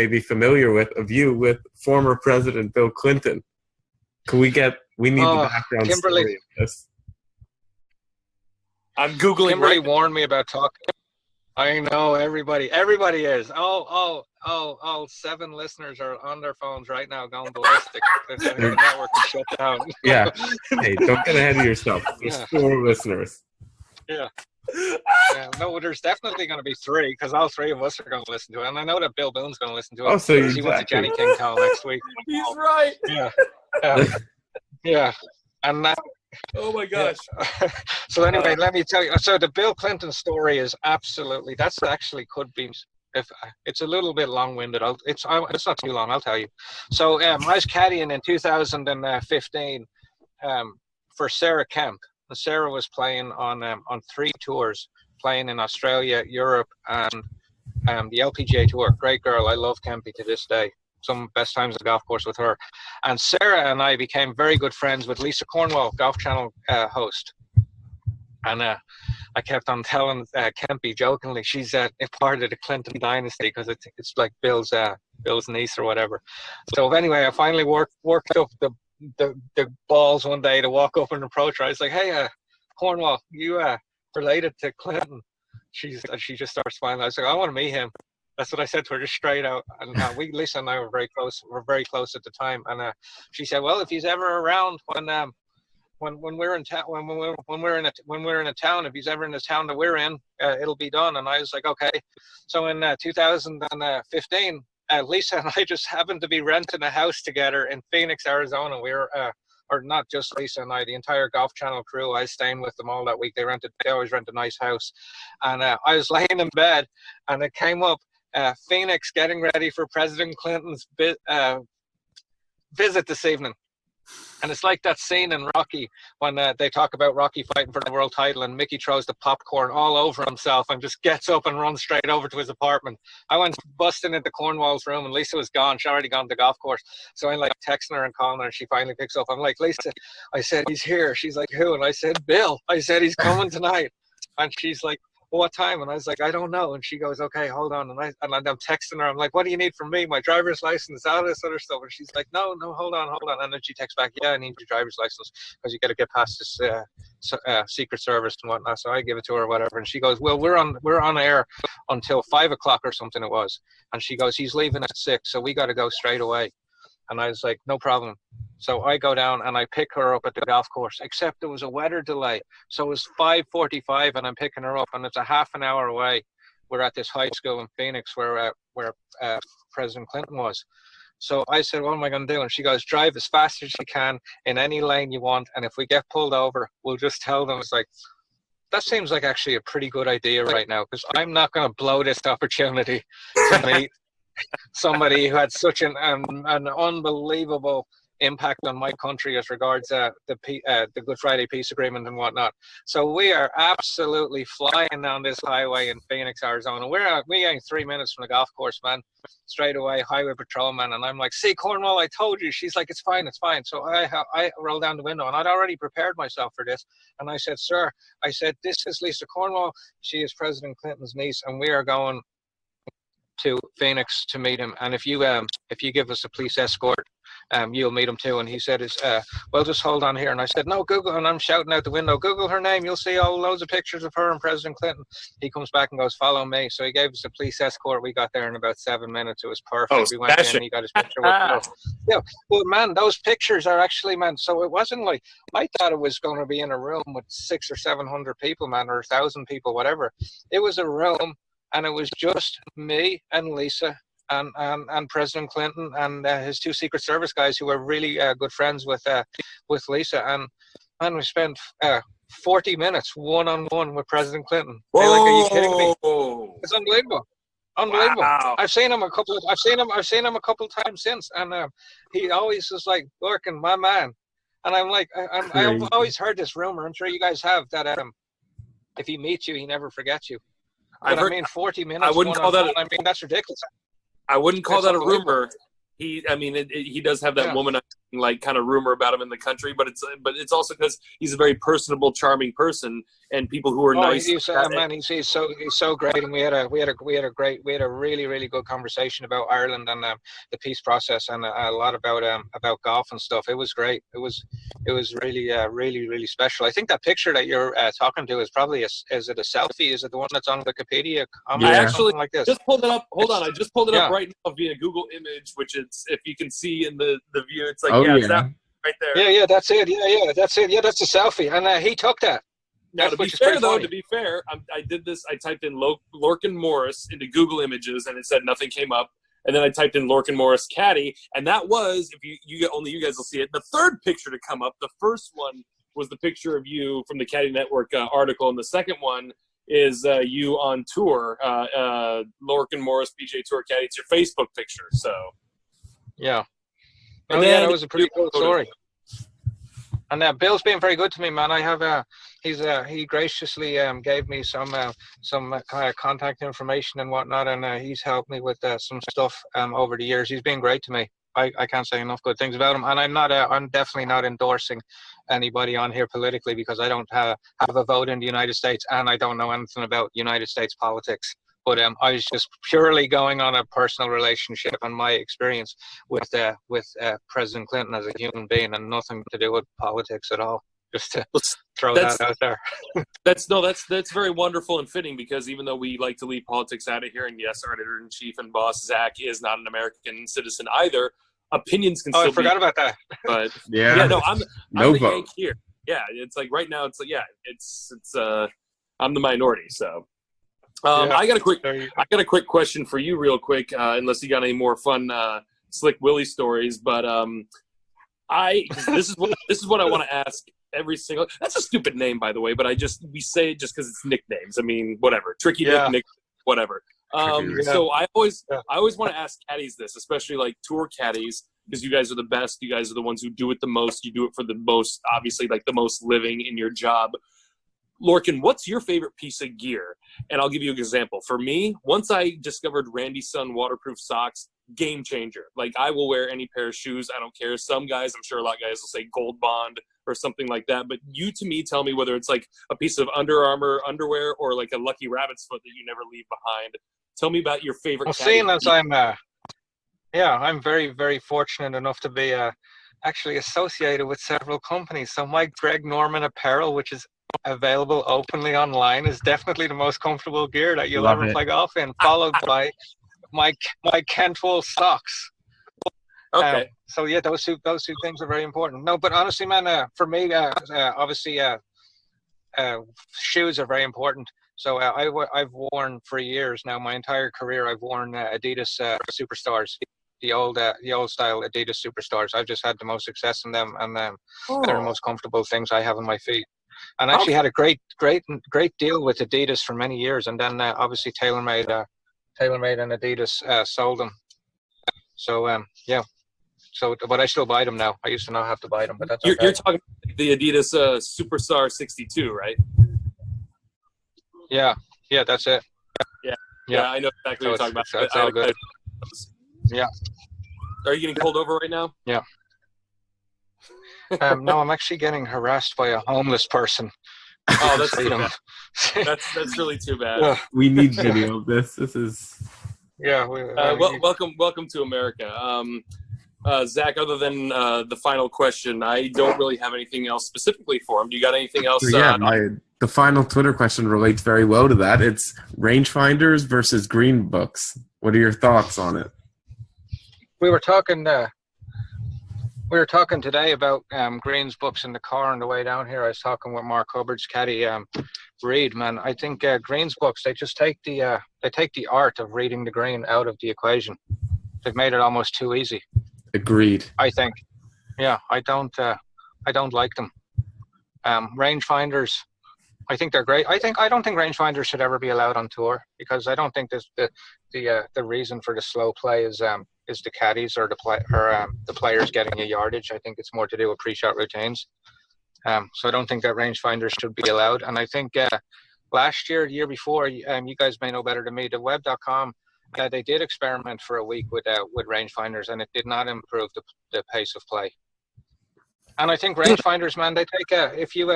be familiar with, of you with former President Bill Clinton. We need the background story of this. I'm Googling. Kimberly warned me about talking. I know everybody is. All 7 listeners are on their phones right now going ballistic. The network is shut down. Yeah. Hey, don't get ahead of yourself. There's 4 listeners. Yeah. No, there's definitely going to be 3, because all 3 of us are going to listen to it. And I know that Bill Boone's going to listen to it. Oh, so he went to Jenny King Town next week. He's right. Yeah. Yeah. And that. Oh my gosh. Yeah. So anyway, let me tell you. So the Bill Clinton story is absolutely. That's actually could be. If it's a little bit long-winded, it's not too long. I'll tell you. So I was caddying in 2015 for Sarah Kemp. Sarah was playing on 3 tours, playing in Australia, Europe, and the LPGA Tour. Great girl. I love Kempy to this day. some best times at the golf course with her. And Sarah and I became very good friends with Lisa Cornwall, Golf Channel host. And I kept on telling Kempy jokingly, she's a part of the Clinton dynasty because it's like Bill's niece or whatever. So anyway, I finally worked up the balls one day to walk up and approach her. I was like, "Hey, Cornwall, you related to Clinton?" She just started smiling. I was like, "I want to meet him." That's what I said to her, just straight out. And Lisa and I were very close. We're very close at the time. And she said, "Well, if he's ever around when we're in town, when we're in a town, if he's ever in the town that we're in, it'll be done." And I was like, "Okay." So in 2015, Lisa and I just happened to be renting a house together in Phoenix, Arizona. We were, or not just Lisa and I, the entire Golf Channel crew. I was staying with them all that week. They always rent a nice house. And I was laying in bed, and it came up, Phoenix getting ready for President Clinton's visit this evening. And it's like that scene in Rocky when they talk about Rocky fighting for the world title and Mickey throws the popcorn all over himself and just gets up and runs straight over to his apartment. I went busting into Cornwall's room and Lisa was gone. She'd already gone to the golf course. So I'm like texting her and calling her and she finally picks up. I'm like, "Lisa," I said, "he's here." She's like, "Who?" And I said, "Bill." I said, "He's coming tonight." And she's like, "What time?" And I was like, "I don't know." And she goes, "Okay, hold on." And I'm texting her. I'm like, "What do you need from me? My driver's license, all this other stuff." And she's like, no, hold on. And then she texts back, "Yeah, I need your driver's license because you got to get past this Secret Service and whatnot." So I give it to her or whatever. And she goes, "Well, we're on air until 5 o'clock or something it was." And she goes, "He's leaving at 6, so we got to go straight away." And I was like, "No problem." So I go down and I pick her up at the golf course, except there was a weather delay. So it was 5:45 and I'm picking her up and it's a half an hour away. We're at this high school in Phoenix where President Clinton was. So I said, "What am I going to do?" And she goes, "Drive as fast as you can in any lane you want. And if we get pulled over, we'll just tell them." It's like, that seems like actually a pretty good idea right now because I'm not going to blow this opportunity to meet somebody who had such an unbelievable impact on my country as regards the Good Friday Peace Agreement and whatnot. So we are absolutely flying down this highway in Phoenix, Arizona. We ain't 3 minutes from the golf course, man. Straight away, highway patrolman, and I'm like, "See, Cornwall, I told you." She's like, "It's fine, it's fine." So I roll down the window, and I'd already prepared myself for this. And I said, "Sir," I said, "this is Lisa Cornwall. She is President Clinton's niece, and we are going to Phoenix to meet him. And if you give us a police escort, you'll meet him too." And he said, "Well, just hold on here." And I said, "No, Google." And I'm shouting out the window, "Google her name. You'll see loads of pictures of her and President Clinton." He comes back and goes, "Follow me." So he gave us a police escort. We got there in about 7 minutes. It was perfect. Oh, we went in. He got his picture with yeah. Well, man, those pictures are actually, man. So it wasn't like I thought it was going to be in a room with 600 or 700 people, man, or 1,000 people, whatever. It was a room. And it was just me and Lisa and President Clinton and his two Secret Service guys who were really good friends with Lisa. And we spent 40 minutes one-on-one with President Clinton. Like, are you kidding me? It's unbelievable. Unbelievable. Wow. I've seen him a couple of times since, and he always was like, "Lorcan, my man." And I'm like, I've always heard this rumor. I'm sure you guys have that. If he meets you, he never forgets you. But I mean, 40 minutes. I wouldn't call that. I mean, that's ridiculous. I wouldn't call that a rumor. He does have that woman like kind of rumor about him in the country, but it's also because he's a very personable, charming person, and people who are nice. He's so great, and we had a really, really good conversation about Ireland and the peace process, and a lot about golf and stuff. It was great. It was really, really, really special. I think that picture that you're talking to is probably is it a selfie? Is it the one that's on Wikipedia? I actually like this. Just pulled it up. Hold on, I just pulled it up right now via Google Image, which is, if you can see in the view, it's like it's that right there. Yeah, that's it. Yeah, that's it. Yeah, that's a selfie, and he took that. Now, to be fair, I did this. I typed in Lorcan Morris into Google Images, and it said nothing came up. And then I typed in Lorcan Morris Caddy, and that was, if only you guys will see it, the third picture to come up. The first one was the picture of you from the Caddy Network article, and the second one is you on tour, Lorcan Morris PGA Tour Caddy. It's your Facebook picture. So yeah. That was a pretty cool story. And Bill's been very good to me, man. I have he graciously gave me some contact information and whatnot, and he's helped me with some stuff over the years. He's been great to me. I can't say enough good things about him, and I'm definitely not endorsing anybody on here politically, because I don't have a vote in the United States, and I don't know anything about United States politics. But I was just purely going on a personal relationship and my experience with President Clinton as a human being, and nothing to do with politics at all. Just to throw that out there. That's very wonderful and fitting, because even though we like to leave politics out of here, and yes, our editor-in-chief and boss Zach is not an American citizen either, opinions can still be. I forgot about that. But yeah, no, I'm no the vote Yank here. Yeah, it's like right now, it's like I'm the minority, so. I got a quick question for you, real quick. Unless you got any more fun, Slick Willie stories, but this is what I want to ask every single. That's a stupid name, by the way, but we say it just because it's nicknames. I mean, whatever, Tricky Nick, whatever. So I always want to ask caddies this, especially like tour caddies, because you guys are the best. You guys are the ones who do it the most. You do it for the most, obviously, like the most living in your job. Lorcan, what's your favorite piece of gear? And I'll give you an example. For me, once I discovered Randy Sun waterproof socks, game changer. Like, I will wear any pair of shoes. I don't care. Some guys, I'm sure a lot of guys will say Gold Bond or something like that. But you, to me, tell me whether it's like a piece of Under Armour underwear or like a Lucky Rabbit's foot that you never leave behind. Tell me about your favorite. Well, seeing as I'm very, very fortunate enough to be actually associated with several companies. So my Greg Norman apparel, which is available openly online, is definitely the most comfortable gear that you'll ever play golf in, followed by my Kentwool socks. Okay. So yeah, those two things are very important. No, but honestly, man, for me, obviously, shoes are very important. So I've worn for years now, my entire career, I've worn Adidas Superstars, the old style Adidas Superstars. I've just had the most success in them, and they're the most comfortable things I have on my feet. And I actually had a great deal with Adidas for many years, and then obviously TaylorMade and Adidas sold them. So yeah. So, but I still buy them now. I used to not have to buy them, but that's okay. You're talking the Adidas Superstar 62, right? Yeah, that's it. Yeah, I know exactly what you're talking about. That's all good. Yeah. Are you getting pulled over right now? Yeah. No, I'm actually getting harassed by a homeless person. Oh, that's too bad. That's really too bad. Yeah. We need video of this. This is. Yeah. Welcome to America. Zach, other than the final question, I don't really have anything else specifically for him. Do you got anything else? The final Twitter question relates very well to that. It's Rangefinders versus Green Books. What are your thoughts on it? We were talking today about Green's books in the car on the way down here. I was talking with Mark Hubbard's caddy, Reed. Man, I think Green's books, they just take the art of reading the green out of the equation. They've made it almost too easy. Agreed. I think. Yeah, I don't like them. Rangefinders, I think they're great. I don't think rangefinders should ever be allowed on tour, because I don't think the reason for the slow play is the caddies or the players getting a yardage. I think it's more to do with pre-shot routines. So I don't think that rangefinders should be allowed. And I think last year, the year before, you guys may know better than me, the web.com, they did experiment for a week with rangefinders, and it did not improve the pace of play. And I think rangefinders, man, they take if you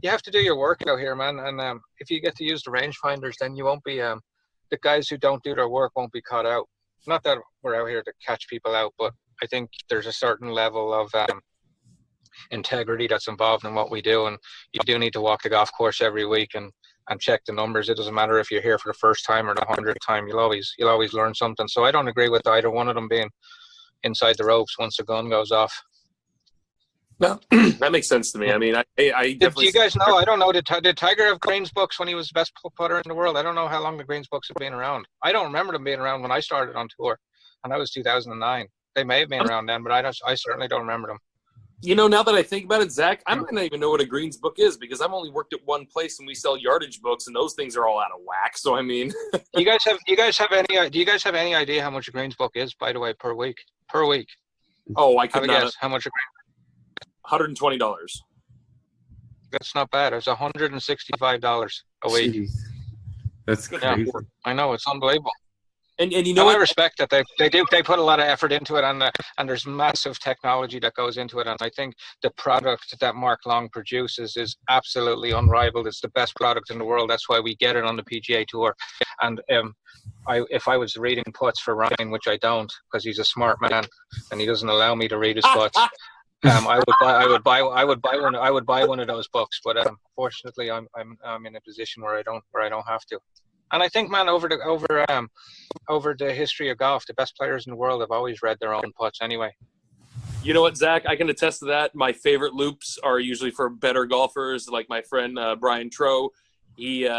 have to do your work out here, man, and if you get to use the rangefinders, then you won't be the guys who don't do their work won't be caught out. Not that we're out here to catch people out, but I think there's a certain level of integrity that's involved in what we do, and you do need to walk the golf course every week and check the numbers. It doesn't matter if you're here for the first time or the 100th time. You'll always learn something. So I don't agree with either one of them being inside the ropes once the gun goes off. No, that makes sense to me. I mean, I definitely. Do you guys know? I don't know. Did Tiger have Green's books when he was the best putter in the world? I don't know how long the Green's books have been around. I don't remember them being around when I started on tour, and that was 2009. They may have been around then, but I certainly don't remember them. You know, now that I think about it, Zach, I might not even know what a Green's book is, because I've only worked at one place and we sell yardage books, and those things are all out of whack. So I mean, do you guys have any idea how much a Green's book is, by the way, per week? Oh, I could not guess how much a Green. $120. That's not bad. It's $165 a week. Jeez. That's crazy. Yeah, I know, it's unbelievable. And you know I what? respect that they put a lot of effort into it, and there's massive technology that goes into it. And I think the product that Mark Long produces is absolutely unrivaled. It's the best product in the world. That's why we get it on the PGA Tour. And if I was reading putts for Ryan, which I don't, because he's a smart man and he doesn't allow me to read his putts, I would buy one of those books. But fortunately, I'm in a position where I don't have to. And I think, man, over the history of golf, the best players in the world have always read their own putts anyway. You know what, Zach? I can attest to that. My favorite loops are usually for better golfers, like my friend Brian Trow. He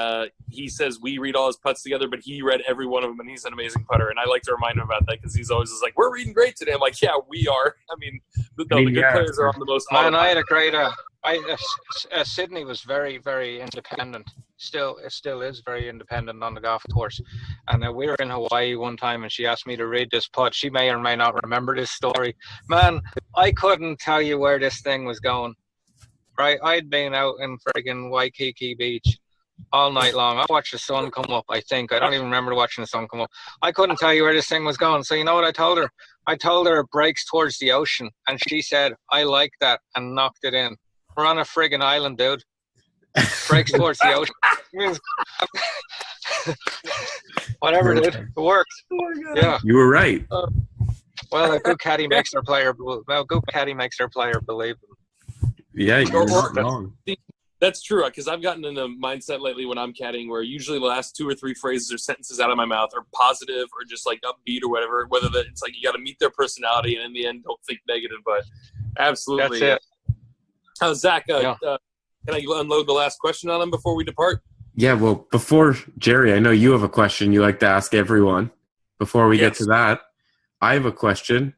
says we read all his putts together, but he read every one of them, and he's an amazing putter. And I like to remind him about that because he's always just like, "We're reading great today." I'm like, "Yeah, we are." I mean, the good players are on the most. Man, I had a great. Sydney was very, very independent. It still is very independent on the golf course. And we were in Hawaii one time, and she asked me to read this putt. She may or may not remember this story. Man, I couldn't tell you where this thing was going. Right, I'd been out in friggin' Waikiki Beach all night long. I watched the sun come up, I think. I don't even remember watching the sun come up. I couldn't tell you where this thing was going. So you know what I told her? I told her it breaks towards the ocean. And she said, I like that, and knocked it in. We're on a friggin' island, dude. Breaks towards the ocean. Whatever, dude. It works. Oh yeah. You were right. Well, a good caddy makes their player believe them. Yeah, you're not wrong. That's true, because I've gotten in a mindset lately when I'm caddying where usually the last 2 or 3 phrases or sentences out of my mouth are positive or just like upbeat or whatever, whether it's like you got to meet their personality and in the end don't think negative, but absolutely. That's it. Zach, can I unload the last question on him before we depart? Yeah, well, before, Jerry, I know you have a question you like to ask everyone. Before we get to that, I have a question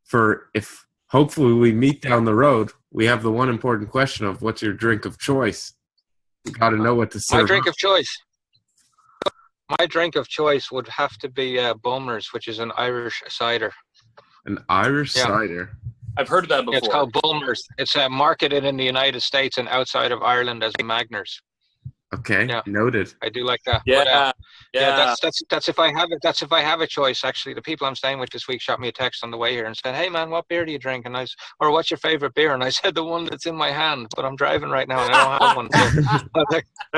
for if hopefully we meet down the road. We have the one important question of what's your drink of choice? You got to know what to serve. My drink of choice would have to be Bulmers, which is an Irish cider. An Irish cider? I've heard of that before. It's called Bulmers. It's marketed in the United States and outside of Ireland as Magners. Okay, noted. I do like that. Yeah, but, that's if I have it. That's if I have a choice. Actually, the people I'm staying with this week shot me a text on the way here and said, "Hey, man, what beer do you drink?" And or what's your favorite beer? And I said the one that's in my hand, but I'm driving right now and I don't have one.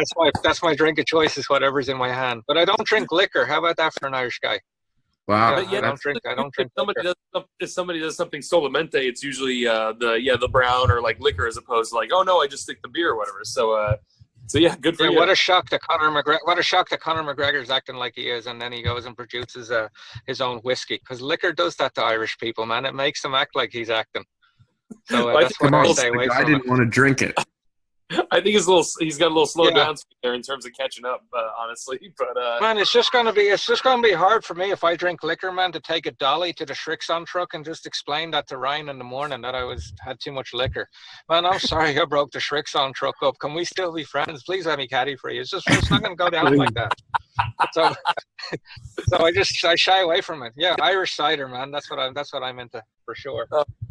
So that's my drink of choice is whatever's in my hand. But I don't drink liquor. How about that for an Irish guy? Wow. Yeah, I don't drink. If somebody does something solamente, it's usually the brown or like liquor as opposed to like, oh no, I just stick the beer or whatever. So yeah, good for you. What a shock that Conor McGregor's acting like he is, and then he goes and produces his own whiskey. Because liquor does that to Irish people, man. It makes them act like he's acting. So that's why I stay away from it. I didn't want to drink it. I think he's got a little slow down there in terms of catching up, honestly. But man, it's just gonna be hard for me if I drink liquor, man, to take a dolly to the Shrixon truck and just explain that to Ryan in the morning that I had too much liquor. Man, I'm sorry I broke the Shrixon truck up. Can we still be friends? Please let me caddy for you. It's not gonna go down like that. So I shy away from it. Yeah, Irish cider, man. That's what I'm into for sure.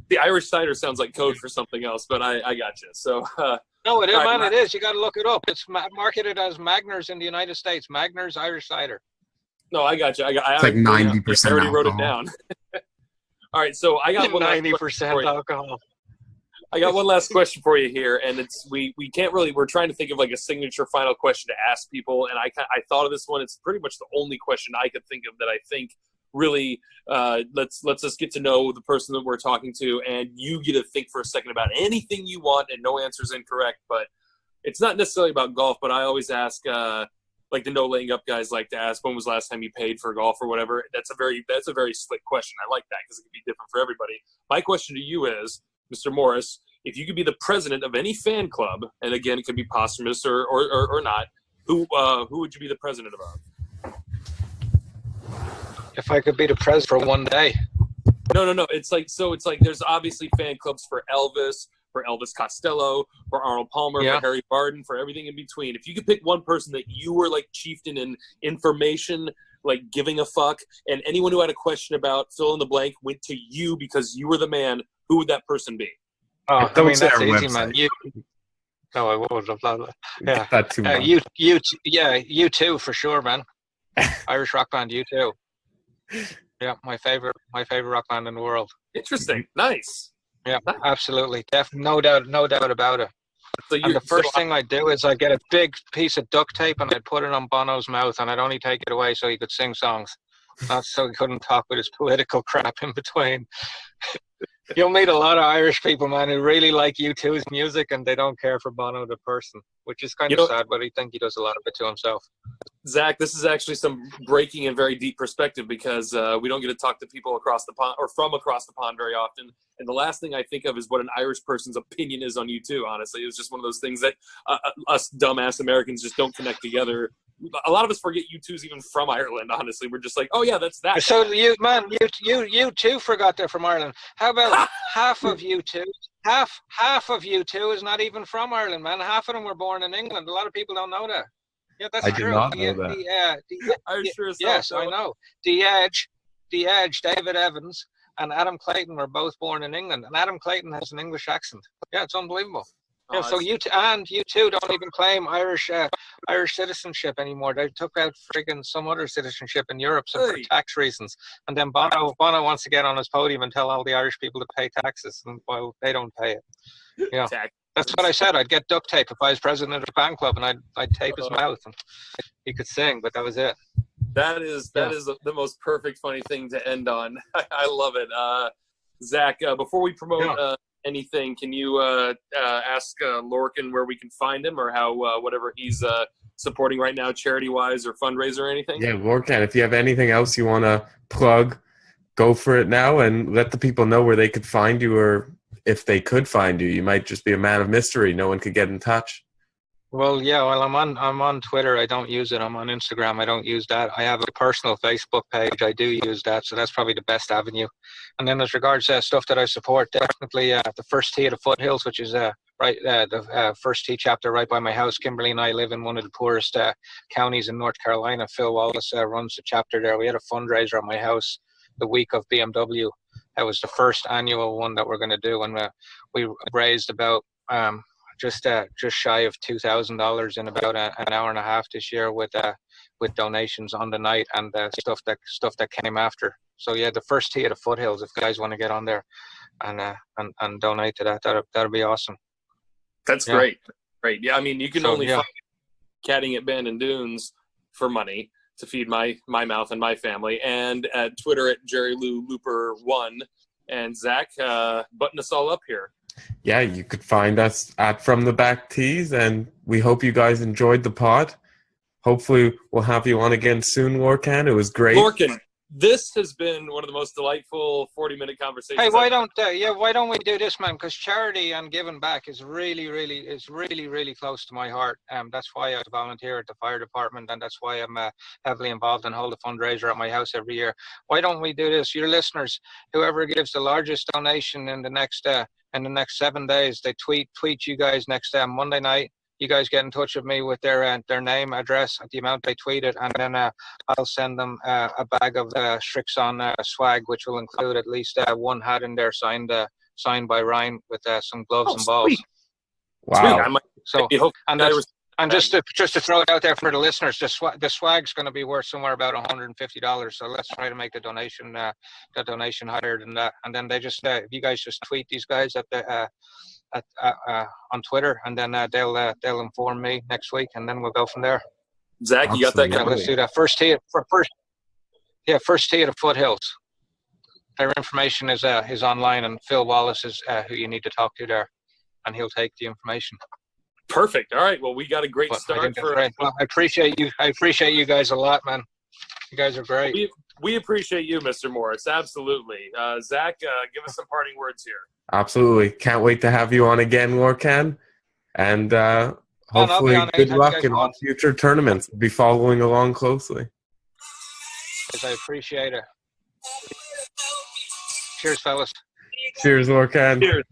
The Irish cider sounds like code for something else, but I got you. So. No, it is, man. It is. You got to look it up. It's marketed as Magners in the United States. Magners Irish cider. No, I got you. It's like 90%. I already wrote it down. All right, so I got 90% alcohol. I got one last question for you here, and it's we can't really. We're trying to think of like a signature final question to ask people, and I thought of this one. It's pretty much the only question I could think of that I think really lets us get to know the person that we're talking to, and you get to think for a second about anything you want, and no answer is incorrect. But it's not necessarily about golf, but I always ask like the no laying up guys like to ask, when was the last time you paid for golf or whatever. That's a very slick question. I like that because it can be different for everybody. My question to you is, Mr. Morris, if you could be the president of any fan club, and again it could be posthumous or not, who would you be the president of? If I could be the president for one day. No. It's like there's obviously fan clubs for Elvis Costello, for Arnold Palmer, for Harry Barden, for everything in between. If you could pick one person that you were like chieftain in information, like giving a fuck, and anyone who had a question about fill in the blank went to you because you were the man, who would that person be? Oh, I mean, that's easy, man. No, I won't. Yeah, That too much. you too for sure, man. Irish rock band, you too. Yeah, my favorite rock band in the world. Interesting. Nice. Yeah, absolutely. No doubt about it. So and the first thing I do is I get a big piece of duct tape and I put it on Bono's mouth, and I'd only take it away so he could sing songs, not so he couldn't talk with his political crap in between. You'll meet a lot of Irish people, man, who really like U2's music and they don't care for Bono the person, which is kind of sad, but I think he does a lot of it to himself. Zach, this is actually some breaking and very deep perspective because we don't get to talk to people across the pond or from across the pond very often. And the last thing I think of is what an Irish person's opinion is on U2, honestly. It was just one of those things that us dumbass Americans just don't connect together. A lot of us forget U2's even from Ireland, honestly. We're just like, oh, yeah, that's that. So, you too forgot they're from Ireland. How about half of U2? Half of U2 is not even from Ireland, man. Half of them were born in England. A lot of people don't know that. Yeah, that's true. I did not know that. Yes, I know. The Edge, David Evans, and Adam Clayton were both born in England, and Adam Clayton has an English accent. Yeah, it's unbelievable. Yeah, so you two don't even claim Irish citizenship anymore. They took out friggin' some other citizenship in Europe for tax reasons. And then Bono wants to get on his podium and tell all the Irish people to pay taxes, and while they don't pay it. Yeah, that's what I said. I'd get duct tape if I was president of the fan club, and I'd tape his mouth, and he could sing, but that was it. That is the most perfect funny thing to end on. I love it. Zach, before we promote anything, can you ask Lorcan where we can find him or how whatever he's supporting right now, charity-wise or fundraiser or anything? Yeah, Lorcan, if you have anything else you want to plug, go for it now and let the people know where they could find you, or if they could find you. You might just be a man of mystery. No one could get in touch. Well, yeah, I'm on Twitter. I don't use it. I'm on Instagram. I don't use that. I have a personal Facebook page. I do use that, so that's probably the best avenue. And then as regards stuff that I support, definitely the First Tee of the Foothills, which is the First Tee chapter right by my house. Kimberly and I live in one of the poorest counties in North Carolina. Phil Wallace runs the chapter there. We had a fundraiser at my house the week of BMW. That was the first annual one that we're going to do, and we raised about just shy of $2,000 in about an hour and a half this year with donations on the night and stuff that came after. So yeah, the First Tee of the Foothills. If guys want to get on there and donate to that, that'll be awesome. That's great. Yeah, I mean, you can only find Caddying at Bandon Dunes for money to feed my mouth and my family, and at Twitter at JerryLouLooper1. And Zach, button us all up here. Yeah, you could find us at From the Back Tees, and we hope you guys enjoyed the pod. Hopefully we'll have you on again soon, Lorcan. It was great. Lorcan, this has been one of the most delightful 40-minute conversations. Hey, why don't we do this, man? Because charity and giving back is really close to my heart. That's why I volunteer at the fire department, and that's why I'm heavily involved and hold a fundraiser at my house every year. Why don't we do this? Your listeners, whoever gives the largest donation in the next 7 days, they tweet you guys next Monday night. You guys get in touch with me with their name, address, the amount they tweeted, and then I'll send them a bag of Strixon swag, which will include at least one hat in there signed by Ryan with some gloves and balls. Sweet. Wow. Just to throw it out there for the listeners, the swag's going to be worth somewhere about $150. So let's try to make the donation higher than that. And then they just if you guys just tweet these guys on Twitter, and then they'll inform me next week, and then we'll go from there. Zach, you got that? Yeah, let's do that. First Tee of the Foothills. Their information is online, and Phil Wallace is who you need to talk to there, and he'll take the information. Perfect. All right. Well, we got a great start. Well, I appreciate you. I appreciate you guys a lot, man. You guys are great. We appreciate you, Mr. Morris. Absolutely. Zach, give us some parting words here. Absolutely. Can't wait to have you on again, Lorcan. And hopefully good luck in all future tournaments. We'll be following along closely. I appreciate it. Cheers, fellas. Cheers, Lorcan. Cheers.